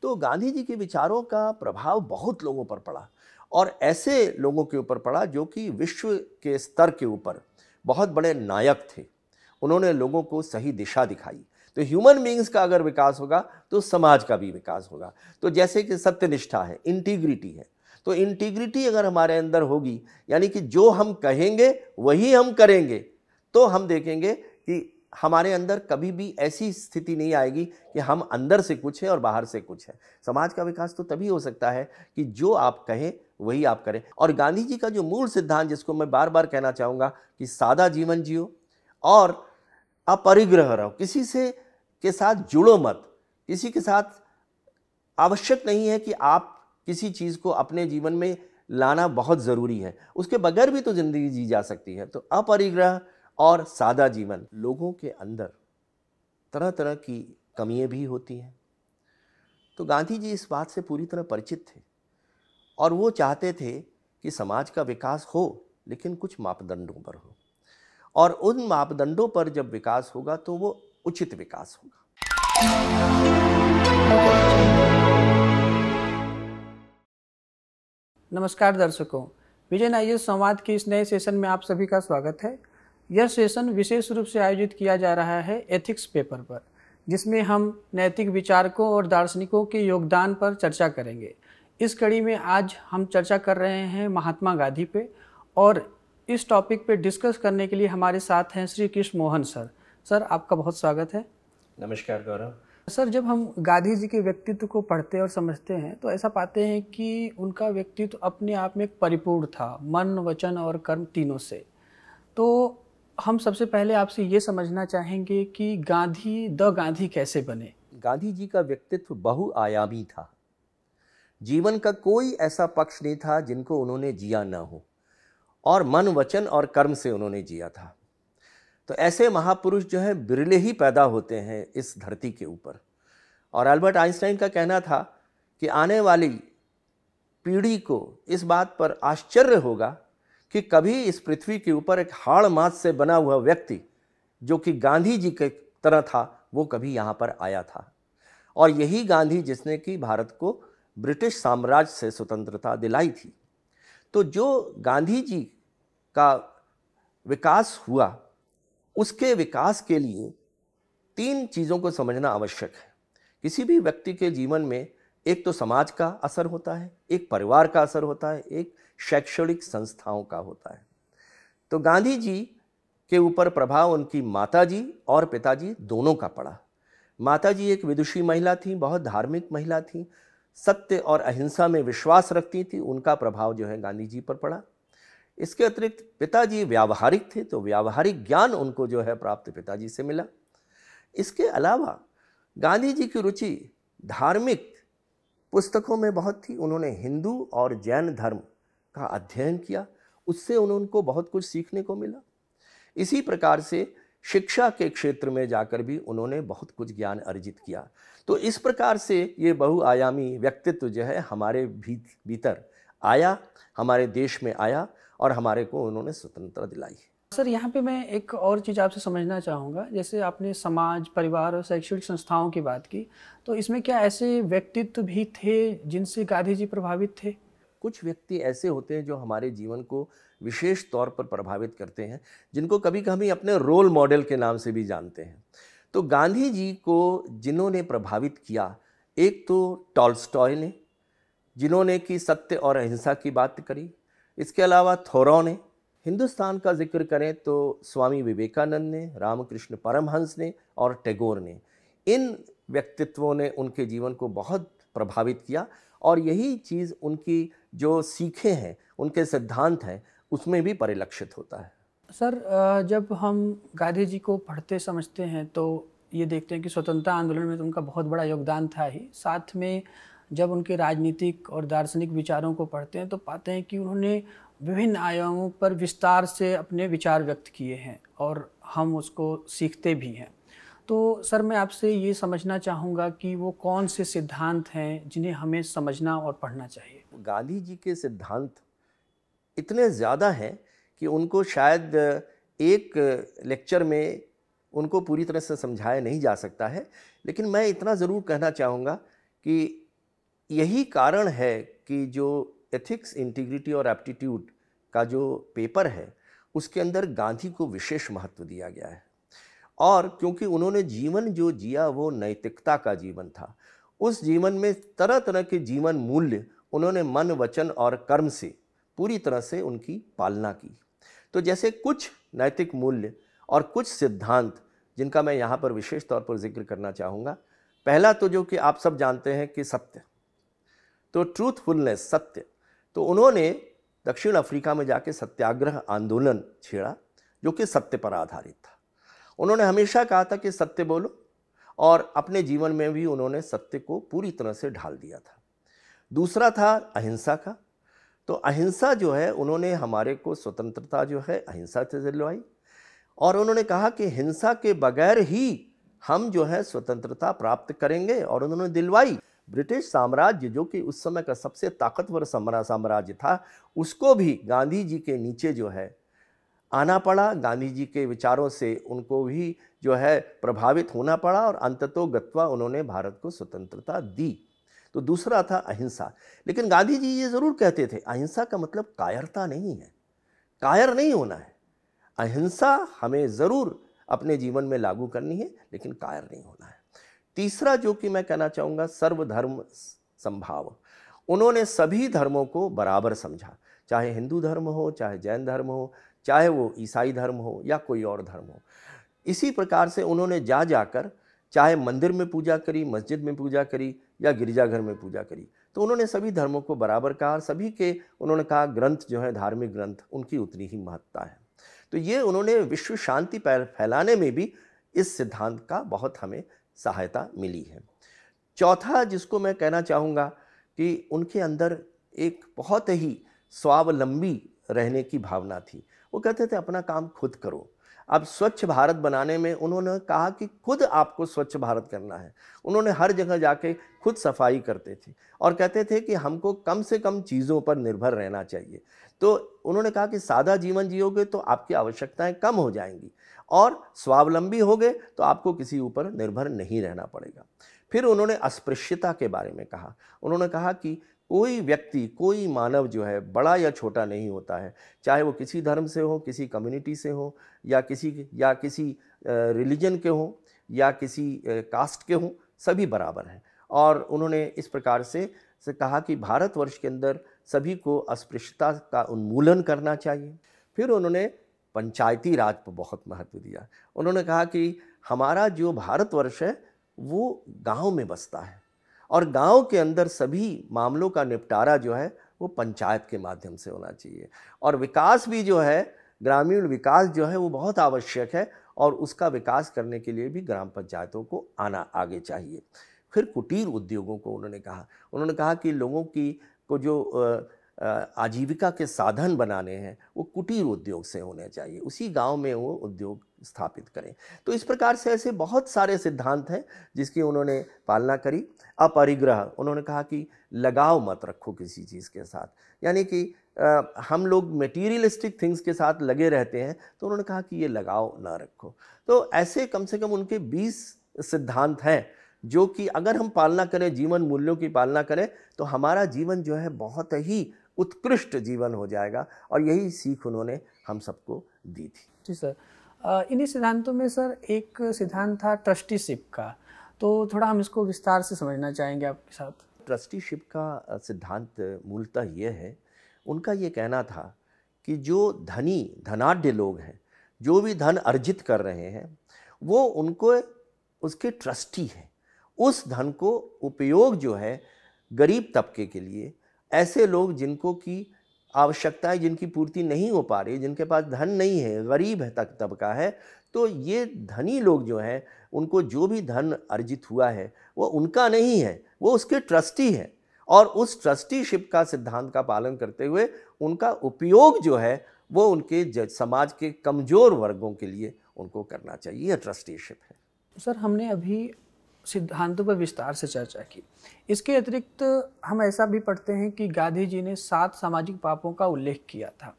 तो गांधी जी के विचारों का प्रभाव बहुत लोगों पर पड़ा और ऐसे लोगों के ऊपर पड़ा जो कि विश्व के स्तर के ऊपर बहुत बड़े नायक थे। उन्होंने लोगों को सही दिशा दिखाई। तो ह्यूमन बीइंग्स का अगर विकास होगा तो समाज का भी विकास होगा। तो जैसे कि सत्यनिष्ठा है, इंटीग्रिटी है, तो इंटीग्रिटी अगर हमारे अंदर होगी, यानी कि जो हम कहेंगे वही हम करेंगे, तो हम देखेंगे कि हमारे अंदर कभी भी ऐसी स्थिति नहीं आएगी कि हम अंदर से कुछ है और बाहर से कुछ है। समाज का विकास तो तभी हो सकता है कि जो आप कहें वही आप करें। और गांधी जी का जो मूल सिद्धांत, जिसको मैं बार बार कहना चाहूँगा कि सादा जीवन जियो और अपरिग्रह रहो, किसी से के साथ जुड़ो मत, किसी के साथ आवश्यक नहीं है कि आप किसी चीज़ को अपने जीवन में लाना बहुत ज़रूरी है, उसके बगैर भी तो ज़िंदगी जी जा सकती है। तो अपरिग्रह और सादा जीवन। लोगों के अंदर तरह तरह की कमियां भी होती हैं, तो गांधी जी इस बात से पूरी तरह परिचित थे और वो चाहते थे कि समाज का विकास हो, लेकिन कुछ मापदंडों पर हो, और उन मापदंडों पर जब विकास होगा तो वो उचित विकास होगा। नमस्कार दर्शकों, विजन आईएएस संवाद के इस नए सेशन में आप सभी का स्वागत है। यह सेशन विशेष रूप से आयोजित किया जा रहा है एथिक्स पेपर पर, जिसमें हम नैतिक विचारकों और दार्शनिकों के योगदान पर चर्चा करेंगे। इस कड़ी में आज हम चर्चा कर रहे हैं महात्मा गांधी पे, और इस टॉपिक पे डिस्कस करने के लिए हमारे साथ हैं श्री कृष्ण मोहन सर। सर, आपका बहुत स्वागत है। नमस्कार गौरव। सर, जब हम गांधी जी के व्यक्तित्व को पढ़ते और समझते हैं तो ऐसा पाते हैं कि उनका व्यक्तित्व अपने आप में एक परिपूर्ण था, मन, वचन और कर्म तीनों से। तो हम सबसे पहले आपसे ये समझना चाहेंगे कि गांधी कैसे बने। गांधी जी का व्यक्तित्व बहुआयामी था। जीवन का कोई ऐसा पक्ष नहीं था जिनको उन्होंने जिया ना हो, और मन, वचन और कर्म से उन्होंने जिया था। तो ऐसे महापुरुष जो हैं बिरले ही पैदा होते हैं इस धरती के ऊपर। और अल्बर्ट आइंस्टाइन का कहना था कि आने वाली पीढ़ी को इस बात पर आश्चर्य होगा कि कभी इस पृथ्वी के ऊपर एक हाड़ मांस से बना हुआ व्यक्ति जो कि गांधी जी के तरह था, वो कभी यहाँ पर आया था। और यही गांधी जिसने कि भारत को ब्रिटिश साम्राज्य से स्वतंत्रता दिलाई थी। तो जो गांधी जी का विकास हुआ, उसके विकास के लिए तीन चीज़ों को समझना आवश्यक है। किसी भी व्यक्ति के जीवन में एक तो समाज का असर होता है, एक परिवार का असर होता है, एक शैक्षणिक संस्थाओं का होता है। तो गांधी जी के ऊपर प्रभाव उनकी माताजी और पिताजी दोनों का पड़ा। माताजी एक विदुषी महिला थी, बहुत धार्मिक महिला थी, सत्य और अहिंसा में विश्वास रखती थी। उनका प्रभाव जो है गांधी जी पर पड़ा। इसके अतिरिक्त पिताजी व्यावहारिक थे, तो व्यावहारिक ज्ञान उनको जो है प्राप्त पिताजी से मिला। इसके अलावा गांधी जी की रुचि धार्मिक पुस्तकों में बहुत थी। उन्होंने हिंदू और जैन धर्म का अध्ययन किया, उससे उनको बहुत कुछ सीखने को मिला। इसी प्रकार से शिक्षा के क्षेत्र में जाकर भी उन्होंने बहुत कुछ ज्ञान अर्जित किया। तो इस प्रकार से ये बहुआयामी व्यक्तित्व जो है हमारे भीतर आया, हमारे देश में आया और हमारे को उन्होंने स्वतंत्रता दिलाई। सर, यहाँ पे मैं एक और चीज़ आपसे समझना चाहूँगा। जैसे आपने समाज, परिवार और शैक्षणिक संस्थाओं की बात की, तो इसमें क्या ऐसे व्यक्तित्व भी थे जिनसे गांधी जी प्रभावित थे? कुछ व्यक्ति ऐसे होते हैं जो हमारे जीवन को विशेष तौर पर प्रभावित करते हैं, जिनको कभी कभी अपने रोल मॉडल के नाम से भी जानते हैं। तो गांधी जी को जिन्होंने प्रभावित किया, एक तो टॉल्स्टॉय ने, जिन्होंने कि सत्य और अहिंसा की बात करी। इसके अलावा थोरो ने। हिंदुस्तान का जिक्र करें तो स्वामी विवेकानंद ने, रामकृष्ण परमहंस ने और टैगोर ने। इन व्यक्तित्वों ने उनके जीवन को बहुत प्रभावित किया, और यही चीज़ उनकी जो सीखें हैं, उनके सिद्धांत हैं, उसमें भी परिलक्षित होता है। सर, जब हम गांधी जी को पढ़ते समझते हैं तो ये देखते हैं कि स्वतंत्रता आंदोलन में तो उनका बहुत बड़ा योगदान था ही। साथ में जब उनके राजनीतिक और दार्शनिक विचारों को पढ़ते हैं तो पाते हैं कि उन्होंने विभिन्न आयामों पर विस्तार से अपने विचार व्यक्त किए हैं और हम उसको सीखते भी हैं। तो सर, मैं आपसे ये समझना चाहूँगा कि वो कौन से सिद्धांत हैं जिन्हें हमें समझना और पढ़ना चाहिए। गांधी जी के सिद्धांत इतने ज़्यादा हैं कि उनको शायद एक लेक्चर में उनको पूरी तरह से समझाया नहीं जा सकता है। लेकिन मैं इतना ज़रूर कहना चाहूँगा कि यही कारण है कि जो एथिक्स, इंटीग्रिटी और एप्टीट्यूड का जो पेपर है उसके अंदर गांधी को विशेष महत्व दिया गया है। और क्योंकि उन्होंने जीवन जो जिया वो नैतिकता का जीवन था, उस जीवन में तरह तरह के जीवन मूल्य उन्होंने मन, वचन और कर्म से पूरी तरह से उनकी पालना की। तो जैसे कुछ नैतिक मूल्य और कुछ सिद्धांत जिनका मैं यहाँ पर विशेष तौर पर जिक्र करना चाहूँगा। पहला तो जो कि आप सब जानते हैं कि सत्य, तो ट्रूथफुलनेस, सत्य। तो उन्होंने दक्षिण अफ्रीका में जाके सत्याग्रह आंदोलन छेड़ा जो कि सत्य पर आधारित था। उन्होंने हमेशा कहा था कि सत्य बोलो, और अपने जीवन में भी उन्होंने सत्य को पूरी तरह से ढाल दिया था। दूसरा था अहिंसा का। तो अहिंसा जो है, उन्होंने हमारे को स्वतंत्रता जो है अहिंसा से दिलवाई, और उन्होंने कहा कि हिंसा के बगैर ही हम जो है स्वतंत्रता प्राप्त करेंगे, और उन्होंने दिलवाई। ब्रिटिश साम्राज्य जो कि उस समय का सबसे ताकतवर साम्राज्य था, उसको भी गांधी जी के नीचे जो है आना पड़ा। गांधी जी के विचारों से उनको भी जो है प्रभावित होना पड़ा, और अंततोगत्वा उन्होंने भारत को स्वतंत्रता दी। तो दूसरा था अहिंसा। लेकिन गांधी जी ये ज़रूर कहते थे, अहिंसा का मतलब कायरता नहीं है, कायर नहीं होना है। अहिंसा हमें ज़रूर अपने जीवन में लागू करनी है, लेकिन कायर नहीं होना है। तीसरा जो कि मैं कहना चाहूँगा, सर्वधर्म समभाव। उन्होंने सभी धर्मों को बराबर समझा, चाहे हिंदू धर्म हो, चाहे जैन धर्म हो, चाहे वो ईसाई धर्म हो या कोई और धर्म हो। इसी प्रकार से उन्होंने जाकर चाहे मंदिर में पूजा करी, मस्जिद में पूजा करी या गिरजाघर में पूजा करी, तो उन्होंने सभी धर्मों को बराबर कहा। सभी के उन्होंने कहा ग्रंथ जो है, धार्मिक ग्रंथ, उनकी उतनी ही महत्ता है। तो ये उन्होंने विश्व शांति फैलाने में भी इस सिद्धांत का बहुत हमें सहायता मिली है। चौथा जिसको मैं कहना चाहूँगा कि उनके अंदर एक बहुत ही स्वावलंबी रहने की भावना थी। वो कहते थे अपना काम खुद करो। अब स्वच्छ भारत बनाने में उन्होंने कहा कि खुद आपको स्वच्छ भारत करना है। उन्होंने हर जगह जाके खुद सफाई करते थे और कहते थे कि हमको कम से कम चीज़ों पर निर्भर रहना चाहिए। तो उन्होंने कहा कि सादा जीवन जियोगे तो आपकी आवश्यकताएं कम हो जाएंगी, और स्वावलंबी होगे तो आपको किसी ऊपर निर्भर नहीं रहना पड़ेगा। फिर उन्होंने अस्पृश्यता के बारे में कहा। उन्होंने कहा कि कोई व्यक्ति, कोई मानव जो है बड़ा या छोटा नहीं होता है, चाहे वो किसी धर्म से हो, किसी कम्युनिटी से हो, या किसी रिलीजन के हो, या किसी कास्ट के हो, सभी बराबर हैं। और उन्होंने इस प्रकार से कहा कि भारतवर्ष के अंदर सभी को अस्पृश्यता का उन्मूलन करना चाहिए। फिर उन्होंने पंचायती राज पर बहुत महत्व दिया। उन्होंने कहा कि हमारा जो भारतवर्ष है वो गांव में बसता है, और गांव के अंदर सभी मामलों का निपटारा जो है वो पंचायत के माध्यम से होना चाहिए, और विकास भी जो है, ग्रामीण विकास जो है वो बहुत आवश्यक है, और उसका विकास करने के लिए भी ग्राम पंचायतों को आना आगे चाहिए। फिर कुटीर उद्योगों को उन्होंने कहा कि लोगों को जो आजीविका के साधन बनाने हैं वो कुटीर उद्योग से होने चाहिए, उसी गांव में वो उद्योग स्थापित करें। तो इस प्रकार से ऐसे बहुत सारे सिद्धांत हैं जिसकी उन्होंने पालना करी। अपरिग्रह, उन्होंने कहा कि लगाव मत रखो किसी चीज़ के साथ, यानी कि हम लोग मटेरियलिस्टिक थिंग्स के साथ लगे रहते हैं, तो उन्होंने कहा कि ये लगाव ना रखो। तो ऐसे कम से कम उनके 20 सिद्धांत हैं जो कि अगर हम पालना करें, जीवन मूल्यों की पालना करें, तो हमारा जीवन जो है बहुत ही उत्कृष्ट जीवन हो जाएगा, और यही सीख उन्होंने हम सबको दी थी। जी सर, इन्हीं सिद्धांतों में सर एक सिद्धांत था ट्रस्टीशिप का, तो थोड़ा हम इसको विस्तार से समझना चाहेंगे आपके साथ। ट्रस्टीशिप का सिद्धांत मूलतः ये है, उनका ये कहना था कि जो धनाढ्य लोग हैं, जो भी धन अर्जित कर रहे हैं, वो उनको उसके ट्रस्टी हैं। उस धन को उपयोग जो है गरीब तबके के लिए, ऐसे लोग जिनको की आवश्यकताएं, जिनकी पूर्ति नहीं हो पा रही, जिनके पास धन नहीं है, गरीब है तबका है, तो ये धनी लोग जो हैं उनको जो भी धन अर्जित हुआ है वो उनका नहीं है, वो उसके ट्रस्टी है, और उस ट्रस्टीशिप का सिद्धांत का पालन करते हुए उनका उपयोग जो है वो उनके समाज के कमज़ोर वर्गों के लिए उनको करना चाहिए। यह ट्रस्टीशिप है। सर, हमने अभी सिद्धांतों पर विस्तार से चर्चा की। इसके अतिरिक्त हम ऐसा भी पढ़ते हैं कि गांधी जी ने 7 सामाजिक पापों का उल्लेख किया था।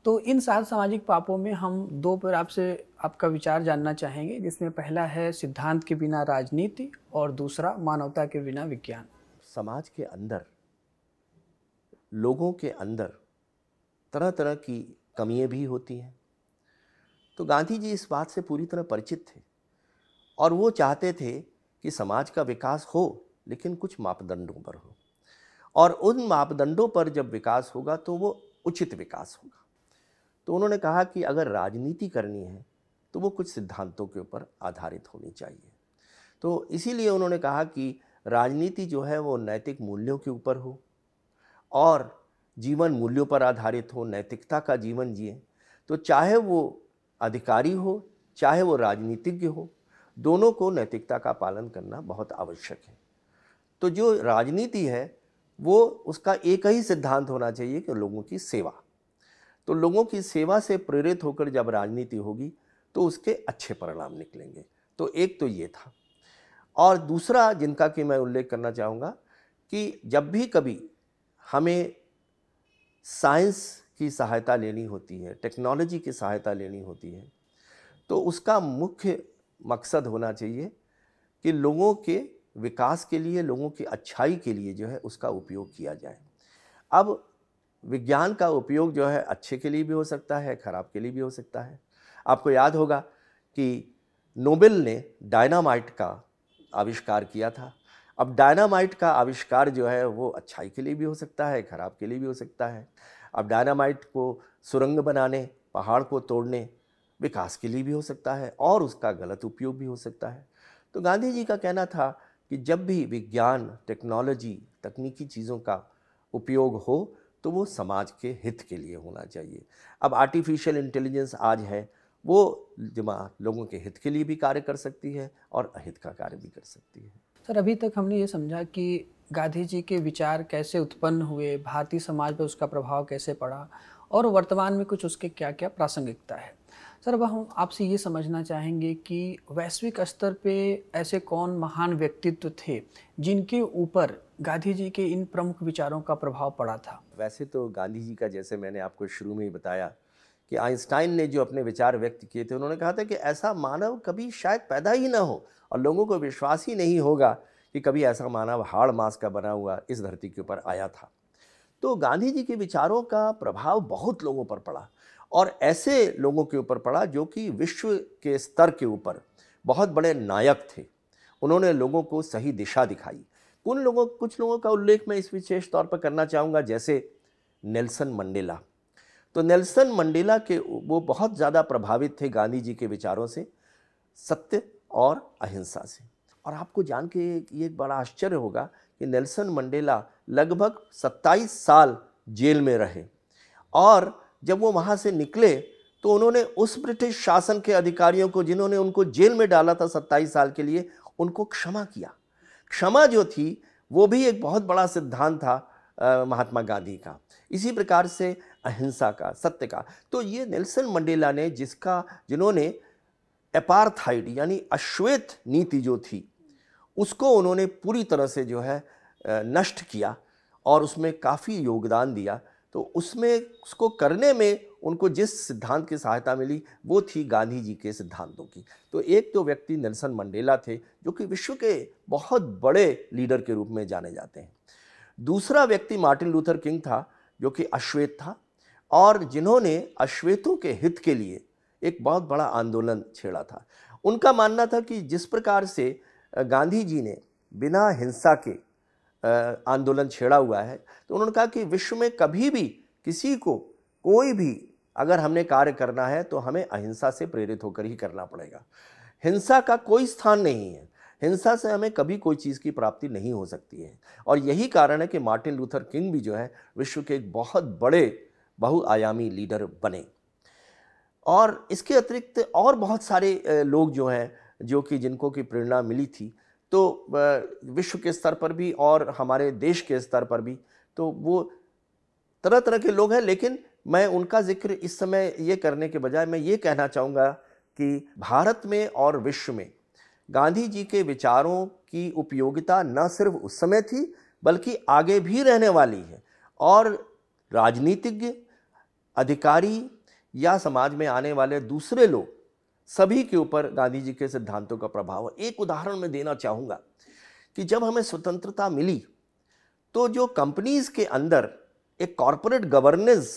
तो इन 7 सामाजिक पापों में हम 2 पर आपका विचार जानना चाहेंगे, जिसमें पहला है सिद्धांत के बिना राजनीति और दूसरा मानवता के बिना विज्ञान। समाज के अंदर, लोगों के अंदर तरह तरह की कमियां भी होती हैं। तो गांधी जी इस बात से पूरी तरह परिचित थे और वो चाहते थे कि समाज का विकास हो, लेकिन कुछ मापदंडों पर हो, और उन मापदंडों पर जब विकास होगा तो वो उचित विकास होगा। तो उन्होंने कहा कि अगर राजनीति करनी है तो वो कुछ सिद्धांतों के ऊपर आधारित होनी चाहिए। तो इसीलिए उन्होंने कहा कि राजनीति जो है वो नैतिक मूल्यों के ऊपर हो और जीवन मूल्यों पर आधारित हो, नैतिकता का जीवन जिए। तो चाहे वो अधिकारी हो, चाहे वो राजनीतिज्ञ हो, दोनों को नैतिकता का पालन करना बहुत आवश्यक है। तो जो राजनीति है वो उसका एक ही सिद्धांत होना चाहिए कि लोगों की सेवा। तो लोगों की सेवा से प्रेरित होकर जब राजनीति होगी तो उसके अच्छे परिणाम निकलेंगे। तो एक तो ये था। और दूसरा जिनका कि मैं उल्लेख करना चाहूँगा कि जब भी कभी हमें साइंस की सहायता लेनी होती है, टेक्नोलॉजी की सहायता लेनी होती है, तो उसका मुख्य मकसद होना चाहिए कि लोगों के विकास के लिए, लोगों की अच्छाई के लिए जो है उसका उपयोग किया जाए। अब विज्ञान का उपयोग जो है अच्छे के लिए भी हो सकता है, खराब के लिए भी हो सकता है। आपको याद होगा कि नोबेल ने डायनामाइट का आविष्कार किया था। अब डायनामाइट का आविष्कार जो है वो अच्छाई के लिए भी हो सकता है, खराब के लिए भी हो सकता है। अब डायनामाइट को सुरंग बनाने, पहाड़ को तोड़ने, विकास के लिए भी हो सकता है और उसका गलत उपयोग भी हो सकता है। तो गांधी जी का कहना था कि जब भी विज्ञान, टेक्नोलॉजी, तकनीकी चीज़ों का उपयोग हो तो वो समाज के हित के लिए होना चाहिए। अब आर्टिफिशियल इंटेलिजेंस आज है, वो दिमाग लोगों के हित के लिए भी कार्य कर सकती है और अहित का कार्य भी कर सकती है। सर, अभी तक हमने ये समझा कि गांधी जी के विचार कैसे उत्पन्न हुए, भारतीय समाज पर उसका प्रभाव कैसे पड़ा और वर्तमान में कुछ उसके क्या क्या प्रासंगिकता है। सर, अब हम आपसे ये समझना चाहेंगे कि वैश्विक स्तर पे ऐसे कौन महान व्यक्तित्व थे जिनके ऊपर गांधी जी के इन प्रमुख विचारों का प्रभाव पड़ा था। वैसे तो गांधी जी का, जैसे मैंने आपको शुरू में ही बताया कि आइंस्टाइन ने जो अपने विचार व्यक्त किए थे, उन्होंने कहा था कि ऐसा मानव कभी शायद पैदा ही ना हो और लोगों को विश्वास ही नहीं होगा कि कभी ऐसा मानव हाड़ मांस का बना हुआ इस धरती के ऊपर आया था। तो गांधी जी के विचारों का प्रभाव बहुत लोगों पर पड़ा और ऐसे लोगों के ऊपर पड़ा जो कि विश्व के स्तर के ऊपर बहुत बड़े नायक थे। उन्होंने लोगों को सही दिशा दिखाई। कुछ लोगों का उल्लेख मैं इस विशेष तौर पर करना चाहूँगा, जैसे नेल्सन मंडेला। तो नेल्सन मंडेला के वो बहुत ज़्यादा प्रभावित थे गांधी जी के विचारों से, सत्य और अहिंसा से। और आपको जान के ये बड़ा आश्चर्य होगा कि नेल्सन मंडेला लगभग 27 साल जेल में रहे और जब वो वहाँ से निकले तो उन्होंने उस ब्रिटिश शासन के अधिकारियों को, जिन्होंने उनको जेल में डाला था 27 साल के लिए, उनको क्षमा किया। क्षमा जो थी वो भी एक बहुत बड़ा सिद्धांत था महात्मा गांधी का। इसी प्रकार से अहिंसा का, सत्य का। तो ये नेल्सन मंडेला ने जिन्होंने एपार्थाइड यानी अश्वेत नीति जो थी उसको उन्होंने पूरी तरह से जो है नष्ट किया और उसमें काफ़ी योगदान दिया। तो उसको करने में उनको जिस सिद्धांत की सहायता मिली वो थी गांधी जी के सिद्धांतों की। तो एक तो व्यक्ति नेल्सन मंडेला थे जो कि विश्व के बहुत बड़े लीडर के रूप में जाने जाते हैं। दूसरा व्यक्ति मार्टिन लूथर किंग था जो कि अश्वेत था और जिन्होंने अश्वेतों के हित के लिए एक बहुत बड़ा आंदोलन छेड़ा था। उनका मानना था कि जिस प्रकार से गांधी जी ने बिना हिंसा के आंदोलन छेड़ा हुआ है, तो उन्होंने कहा कि विश्व में कभी भी किसी को कोई भी अगर हमने कार्य करना है तो हमें अहिंसा से प्रेरित होकर ही करना पड़ेगा। हिंसा का कोई स्थान नहीं है, हिंसा से हमें कभी कोई चीज़ की प्राप्ति नहीं हो सकती है। और यही कारण है कि मार्टिन लूथर किंग भी जो है विश्व के एक बहुत बड़े बहुआयामी लीडर बने। और इसके अतिरिक्त और बहुत सारे लोग जो हैं जो कि जिनको की प्रेरणा मिली थी, तो विश्व के स्तर पर भी और हमारे देश के स्तर पर भी, तो वो तरह तरह के लोग हैं। लेकिन मैं उनका जिक्र इस समय ये करने के बजाय मैं ये कहना चाहूँगा कि भारत में और विश्व में गांधी जी के विचारों की उपयोगिता न सिर्फ उस समय थी बल्कि आगे भी रहने वाली है। और राजनीतिज्ञ, अधिकारी या समाज में आने वाले दूसरे लोग सभी के ऊपर गांधी जी के सिद्धांतों का प्रभाव है। एक उदाहरण मैं देना चाहूँगा कि जब हमें स्वतंत्रता मिली तो जो कंपनीज के अंदर एक कॉरपोरेट गवर्नेंस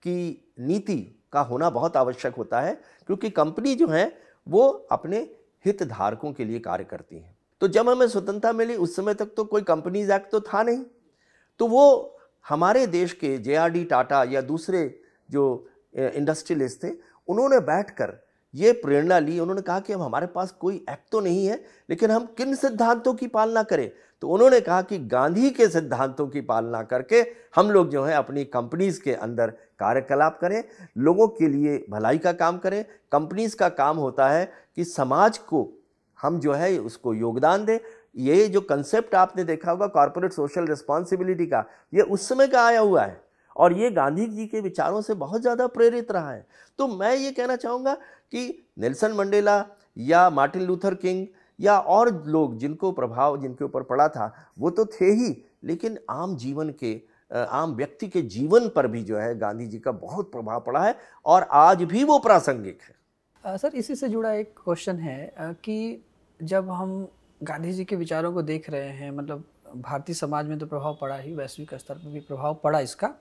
की नीति का होना बहुत आवश्यक होता है, क्योंकि कंपनी जो है वो अपने हितधारकों के लिए कार्य करती है। तो जब हमें स्वतंत्रता मिली उस समय तक तो कोई कंपनीज एक्ट तो था नहीं, तो वो हमारे देश के JRD टाटा या दूसरे जो इंडस्ट्रियलिस्ट थे, उन्होंने बैठकर ये प्रेरणा ली। उन्होंने कहा कि अब हमारे पास कोई एक्ट तो नहीं है, लेकिन हम किन सिद्धांतों की पालना करें। तो उन्होंने कहा कि गांधी के सिद्धांतों की पालना करके हम लोग जो है अपनी कंपनीज के अंदर कार्यकलाप करें, लोगों के लिए भलाई का काम करें। कंपनीज का काम होता है कि समाज को हम जो है उसको योगदान दें। ये जो कंसेप्ट आपने देखा होगा कॉर्पोरेट सोशल रिस्पॉन्सिबिलिटी का, ये उस समय का आया हुआ है और ये गांधी जी के विचारों से बहुत ज़्यादा प्रेरित रहा है। तो मैं ये कहना चाहूँगा कि नेल्सन मंडेला या मार्टिन लूथर किंग या और लोग जिनको प्रभाव जिनके ऊपर पड़ा था वो तो थे ही, लेकिन आम जीवन के आम व्यक्ति के जीवन पर भी जो है गांधी जी का बहुत प्रभाव पड़ा है और आज भी वो प्रासंगिक है। सर, इसी से जुड़ा एक क्वेश्चन है कि जब हम गांधी जी के विचारों को देख रहे हैं, मतलब भारतीय समाज में तो प्रभाव पड़ा ही, वैश्विक स्तर पर भी प्रभाव पड़ा इसका।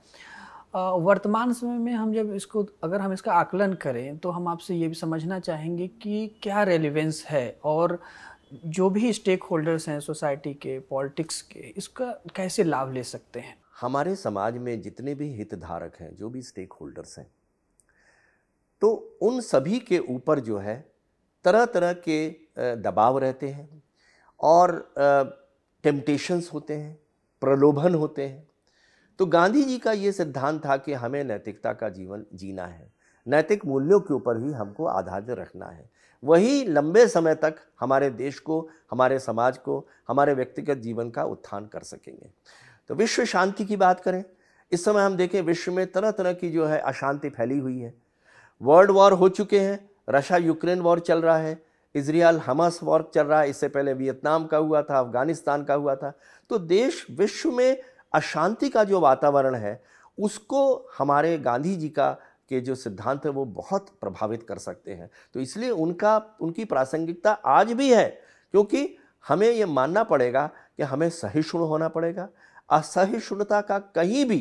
वर्तमान समय में हम जब इसको अगर हम इसका आकलन करें तो हम आपसे ये भी समझना चाहेंगे कि क्या रेलिवेंस है और जो भी स्टेक होल्डर्स हैं सोसाइटी के, पॉलिटिक्स के, इसका कैसे लाभ ले सकते हैं। हमारे समाज में जितने भी हितधारक हैं, जो भी स्टेक होल्डर्स हैं, तो उन सभी के ऊपर जो है तरह तरह के दबाव रहते हैं और टेम्पटेशंस होते हैं, प्रलोभन होते हैं। तो गांधी जी का ये सिद्धांत था कि हमें नैतिकता का जीवन जीना है, नैतिक मूल्यों के ऊपर ही हमको आधारित रखना है। वही लंबे समय तक हमारे देश को, हमारे समाज को, हमारे व्यक्तिगत जीवन का उत्थान कर सकेंगे। तो विश्व शांति की बात करें, इस समय हम देखें विश्व में तरह तरह की जो है अशांति फैली हुई है। वर्ल्ड वॉर हो चुके हैं, रशिया यूक्रेन वॉर चल रहा है, इजराइल हमास वॉर चल रहा है, इससे पहले वियतनाम का हुआ था, अफगानिस्तान का हुआ था। तो देश विश्व में अशांति का जो वातावरण है उसको हमारे गांधी जी का के जो सिद्धांत है वो बहुत प्रभावित कर सकते हैं। तो इसलिए उनकी प्रासंगिकता आज भी है, क्योंकि हमें ये मानना पड़ेगा कि हमें सहिष्णु होना पड़ेगा। असहिष्णुता का कहीं भी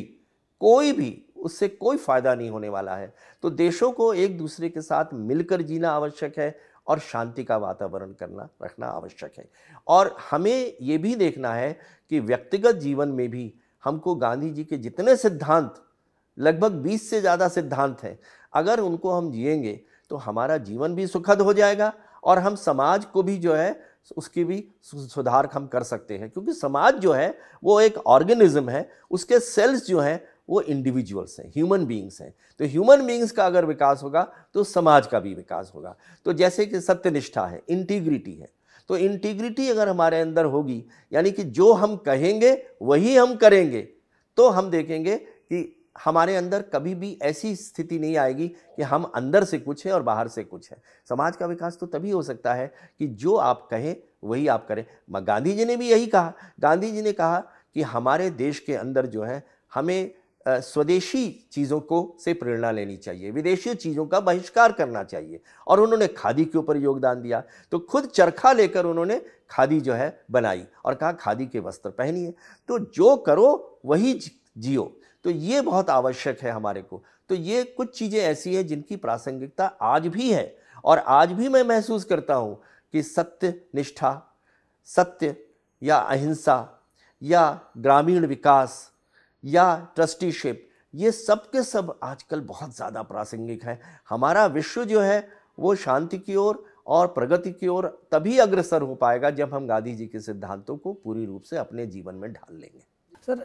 कोई भी उससे कोई फायदा नहीं होने वाला है। तो देशों को एक दूसरे के साथ मिलकर जीना आवश्यक है और शांति का वातावरण रखना आवश्यक है। और हमें ये भी देखना है कि व्यक्तिगत जीवन में भी हमको गांधी जी के जितने सिद्धांत, लगभग 20 से ज़्यादा सिद्धांत हैं, अगर उनको हम जिएंगे तो हमारा जीवन भी सुखद हो जाएगा और हम समाज को भी जो है उसकी भी सुधार हम कर सकते हैं। क्योंकि समाज जो है वो एक ऑर्गेनिज्म है, उसके सेल्स जो हैं वो इंडिविजुअल्स हैं, ह्यूमन बीइंग्स हैं। तो ह्यूमन बीइंग्स का अगर विकास होगा तो समाज का भी विकास होगा। तो जैसे कि सत्यनिष्ठा है, इंटीग्रिटी है, तो इंटीग्रिटी अगर हमारे अंदर होगी, यानी कि जो हम कहेंगे वही हम करेंगे, तो हम देखेंगे कि हमारे अंदर कभी भी ऐसी स्थिति नहीं आएगी कि हम अंदर से कुछ है और बाहर से कुछ है। समाज का विकास तो तभी हो सकता है कि जो आप कहें वही आप करें। गांधी जी ने भी यही कहा। गांधी जी ने कहा कि हमारे देश के अंदर जो है हमें स्वदेशी चीज़ों को से प्रेरणा लेनी चाहिए, विदेशी चीज़ों का बहिष्कार करना चाहिए। और उन्होंने खादी के ऊपर योगदान दिया। तो खुद चरखा लेकर उन्होंने खादी जो है बनाई और कहा खादी के वस्त्र पहनिए। तो जो करो वही जियो। तो ये बहुत आवश्यक है हमारे को। तो ये कुछ चीज़ें ऐसी हैं जिनकी प्रासंगिकता आज भी है और आज भी मैं महसूस करता हूँ कि सत्य निष्ठा, सत्य या अहिंसा या ग्रामीण विकास या ट्रस्टीशिप, ये सब के सब आजकल बहुत ज़्यादा प्रासंगिक है। हमारा विश्व जो है वो शांति की ओर और प्रगति की ओर तभी अग्रसर हो पाएगा जब हम गांधी जी के सिद्धांतों को पूरी रूप से अपने जीवन में ढाल लेंगे। सर,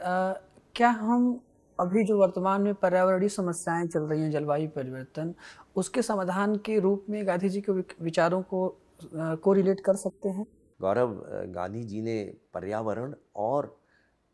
क्या हम अभी जो वर्तमान में पर्यावरणीय समस्याएं चल रही हैं, जलवायु परिवर्तन, उसके समाधान के रूप में गांधी जी के विचारों को रिलेट कर सकते हैं? गौरव, गांधी जी ने पर्यावरण और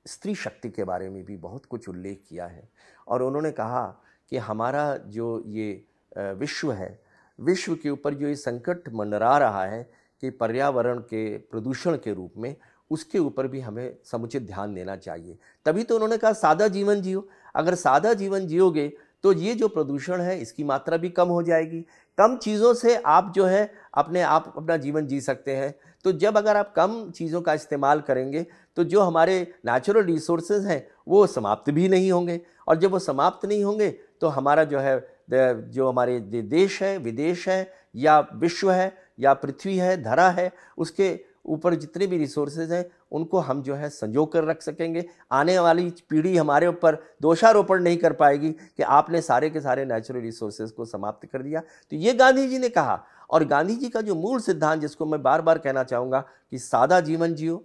स्त्री शक्ति के बारे में भी बहुत कुछ उल्लेख किया है और उन्होंने कहा कि हमारा जो ये विश्व है, विश्व के ऊपर जो ये संकट मंडरा रहा है कि पर्यावरण के प्रदूषण के रूप में, उसके ऊपर भी हमें समुचित ध्यान देना चाहिए। तभी तो उन्होंने कहा सादा जीवन जियो। अगर सादा जीवन जियोगे तो ये जो प्रदूषण है इसकी मात्रा भी कम हो जाएगी। कम चीज़ों से आप जो है अपना जीवन जी सकते हैं। तो जब अगर आप कम चीज़ों का इस्तेमाल करेंगे तो जो हमारे नेचुरल रिसोर्सेज हैं वो समाप्त भी नहीं होंगे, और जब वो समाप्त नहीं होंगे तो हमारा जो है जो हमारे देश है, विदेश है, या विश्व है, या पृथ्वी है, धरा है, उसके ऊपर जितने भी रिसोर्सेज हैं उनको हम जो है संजो कर रख सकेंगे। आने वाली पीढ़ी हमारे ऊपर दोषारोपण नहीं कर पाएगी कि आपने सारे के सारे नेचुरल रिसोर्सेज को समाप्त कर दिया। तो ये गांधी जी ने कहा, और गांधी जी का जो मूल सिद्धांत, जिसको मैं बार बार कहना चाहूँगा कि सादा जीवन जियो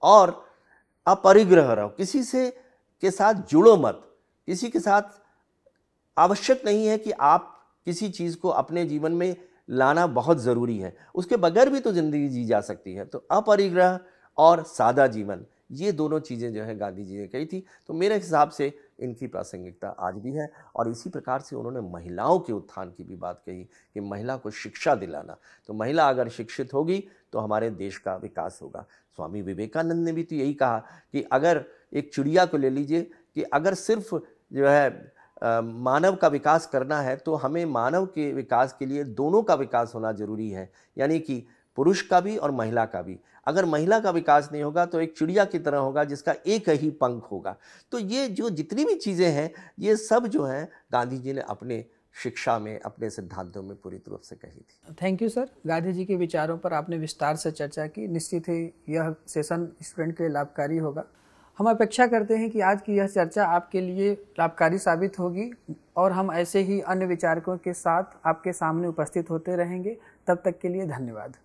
और अपरिग्रह रहो, किसी से के साथ जुड़ो मत, किसी के साथ आवश्यक नहीं है कि आप किसी चीज़ को अपने जीवन में लाना बहुत ज़रूरी है, उसके बगैर भी तो ज़िंदगी जी जा सकती है। तो अपरिग्रह और सादा जीवन, ये दोनों चीज़ें जो है गांधी जी ने कही थी। तो मेरे हिसाब से इनकी प्रासंगिकता आज भी है। और इसी प्रकार से उन्होंने महिलाओं के उत्थान की भी बात कही कि महिला को शिक्षा दिलाना, तो महिला अगर शिक्षित होगी तो हमारे देश का विकास होगा। स्वामी विवेकानंद ने भी तो यही कहा कि अगर एक चिड़िया को ले लीजिए, कि अगर सिर्फ जो है मानव का विकास करना है तो हमें मानव के विकास के लिए दोनों का विकास होना जरूरी है, यानी कि पुरुष का भी और महिला का भी। अगर महिला का विकास नहीं होगा तो एक चिड़िया की तरह होगा जिसका एक ही पंख होगा। तो ये जो जितनी भी चीज़ें हैं, ये सब जो हैं गांधी जी ने अपने शिक्षा में, अपने सिद्धांतों में पूरी रूप से कही थी। Thank you sir. Gandhi ji के विचारों पर आपने विस्तार से चर्चा की। निश्चित ही यह सेशन स्टूडेंट के लिए लाभकारी होगा। हम अपेक्षा करते हैं कि आज की यह चर्चा आपके लिए लाभकारी साबित होगी, और हम ऐसे ही अन्य विचारकों के साथ आपके सामने उपस्थित होते रहेंगे। तब तक के लिए धन्यवाद।